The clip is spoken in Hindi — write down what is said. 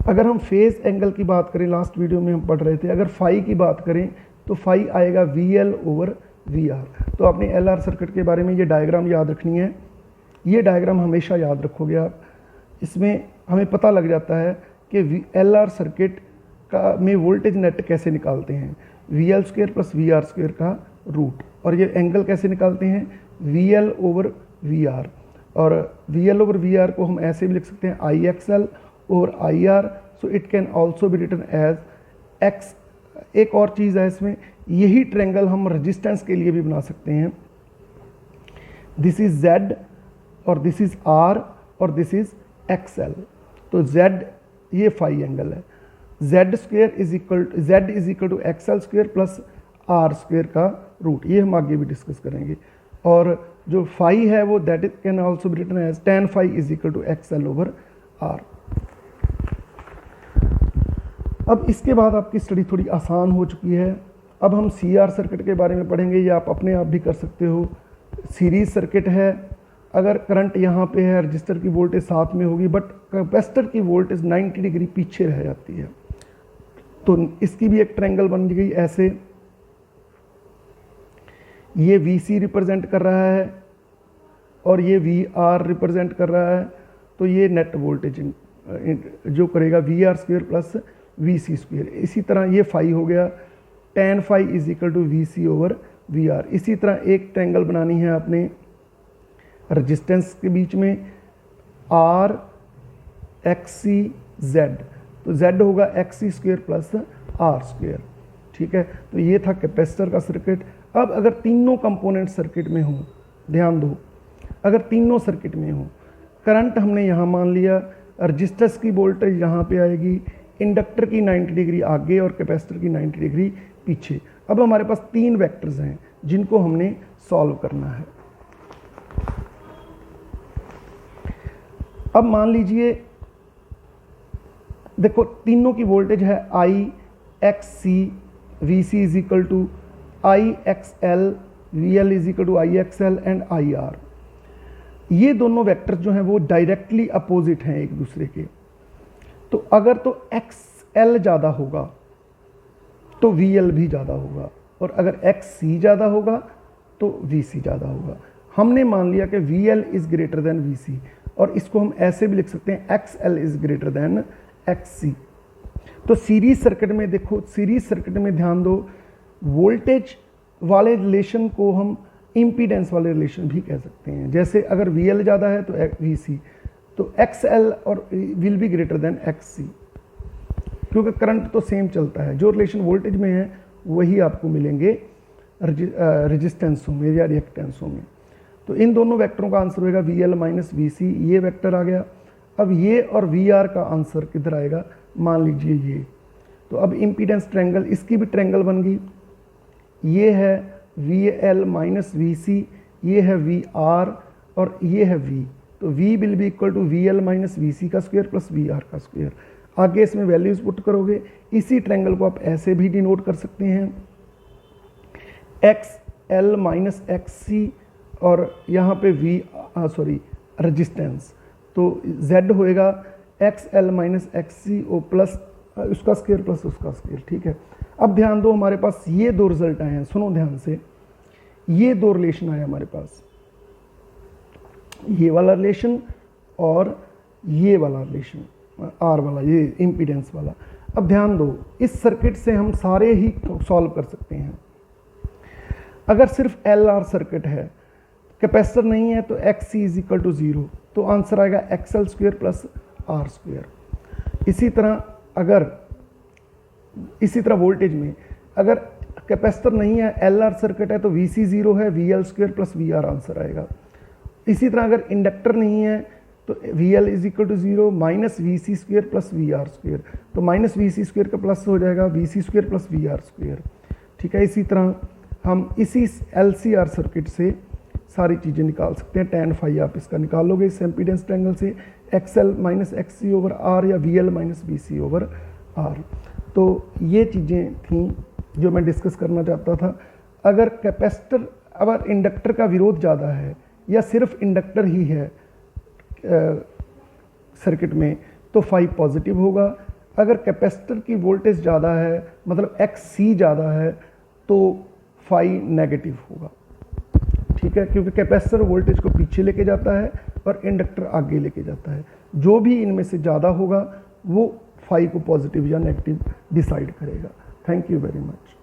अगर हम फेज एंगल की बात करें, लास्ट वीडियो में हम पढ़ रहे थे, अगर फाई की बात करें तो फाई आएगा VL ओवर VR। तो आपने LR सर्किट के बारे में ये डायग्राम याद रखनी है, ये डायग्राम हमेशा याद रखोगे आप। इसमें हमें पता लग जाता है कि LR सर्किट का में वोल्टेज नेट कैसे निकालते हैं, VL² प्लस VR² का रूट, और ये एंगल कैसे निकालते हैं, VL ओवर VR। और VL ओवर VR को हम ऐसे भी लिख सकते हैं IXL over IR, so it can also be written as X। एक और चीज़ है इसमें, यही ट्रेंगल हम रेजिस्टेंस के लिए भी बना सकते हैं। दिस इज Z और दिस इज R और दिस इज XL। तो Z ये फाई एंगल है, Z² is equal to XL² plus R² का रूट, ये हम आगे भी डिस्कस करेंगे। और जो फाई है वो that is can also be written as tan phi is equal to XL over R। अब इसके बाद आपकी स्टडी थोड़ी आसान हो चुकी है। अब हम CR सर्किट के बारे में पढ़ेंगे, ये आप अपने आप भी कर सकते हो। सीरीज सर्किट है, अगर करंट यहाँ पे है, रजिस्टर की वोल्टेज साथ में होगी, बट कैपेसिटर की वोल्टेज 90 डिग्री पीछे रह जाती है। तो इसकी भी एक ट्रायंगल बन गई ऐसे, ये VC रिप्रेजेंट कर रहा है और ये VR रिप्रेजेंट कर रहा है। तो ये नेट वोल्टेज जो करेगा VR² प्लस VC²। इसी तरह ये फाई हो गया, tan phi is equal to VC over VR। इसी तरह एक ट्रायंगल बनानी है आपने रेजिस्टेंस के बीच में, R XC Z। तो Z होगा XC² प्लस R²। ठीक है, तो ये था कैपेसिटर का सर्किट। अब अगर तीनों कंपोनेंट सर्किट में हो, ध्यान दो, अगर तीनों सर्किट में हो, करंट हमने यहाँ मान लिया, रजिस्टर्स की वोल्टेज यहाँ पे आएगी, इंडक्टर की 90 डिग्री आगे और कैपेसिटर की 90 डिग्री पीछे। अब हमारे पास तीन वेक्टर्स हैं जिनको हमने सॉल्व करना है। अब मान लीजिए, देखो तीनों की वोल्टेज है IXC, VC is equal to IXL, VL is equal to IXL and IR। ये दोनों वेक्टर्स जो हैं वो डायरेक्टली अपोजिट हैं एक दूसरे के। तो अगर तो XL ज़्यादा होगा तो VL भी ज़्यादा होगा, और अगर XC ज़्यादा होगा तो VC ज़्यादा होगा। हमने मान लिया कि VL is greater than VC, और इसको हम ऐसे भी लिख सकते हैं XL is greater than XC। तो सीरीज सर्किट में देखो, सीरीज सर्किट में ध्यान दो, वोल्टेज वाले रिलेशन को हम इम्पीडेंस वाले रिलेशन भी कह सकते हैं। जैसे अगर VL ज़्यादा है तो VC, तो XL और will be greater than XC, क्योंकि करंट तो सेम चलता है। जो रिलेशन वोल्टेज में है वही आपको मिलेंगे रेजिस्टेंसों में या रिएक्टेंसों में। तो इन दोनों वेक्टरों का आंसर होगा VL माइनस VC, ये वेक्टर आ गया। अब ये और VR का आंसर किधर आएगा, मान लीजिए ये। तो अब इम्पीडेंस ट्रायंगल, इसकी भी ट्रायंगल बन गई, ये है VL माइनस VC, ये है VR और ये है V। तो V will be equal to VL minus VC का स्क्वायर प्लस VR का स्क्वायर। आगे इसमें वैल्यूज पुट करोगे। इसी ट्रायंगल को आप ऐसे भी डिनोट कर सकते हैं, XL माइनस XC और यहाँ पे रेजिस्टेंस, तो Z होएगा XL माइनस XC ओ प्लस उसका स्क्वायर प्लस उसका स्क्वायर। ठीक है, अब ध्यान दो, हमारे पास ये दो रिजल्ट आए हैं, सुनो ध्यान से, ये दो रिलेशन आए हमारे पास, ये वाला रिलेशन और ये वाला रिलेशन, R वाला, ये इम्पीडेंस वाला। अब ध्यान दो, इस सर्किट से हम सारे ही सॉल्व कर सकते हैं। अगर सिर्फ LR सर्किट है, कैपेसिटर नहीं है, तो XC इज इक्वल टू 0, तो आंसर आएगा XL² प्लस R²। इसी तरह वोल्टेज में अगर कैपेसिटर नहीं है, LR सर्किट है, तो VC 0 है, VL² प्लस VR आंसर आएगा। इसी तरह अगर इंडक्टर नहीं है तो VL is equal to 0 minus VC² plus VR², तो माइनस VC² का प्लस हो जाएगा VC² प्लस VR²। ठीक है, इसी तरह हम इसी LCR सर्किट से सारी चीज़ें निकाल सकते हैं। tan phi आप इसका निकाल लोगे इस एम्पीडेंस ट्रायंगल से, XL minus XC over R या VL minus VC over R। तो ये चीज़ें थी जो मैं डिस्कस करना चाहता था। अगर कैपेसिटर, अगर इंडक्टर का विरोध ज़्यादा है या सिर्फ इंडक्टर ही है सर्किट में, तो phi पॉजिटिव होगा, अगर कैपेसिटर की वोल्टेज ज़्यादा है, मतलब एक्स सी ज़्यादा है, तो फाई नेगेटिव होगा। ठीक है, क्योंकि कैपेसिटर वोल्टेज को पीछे लेके जाता है और इंडक्टर आगे लेके जाता है। जो भी इनमें से ज़्यादा होगा वो फाई को पॉजिटिव या नेगेटिव डिसाइड करेगा। Thank you very much.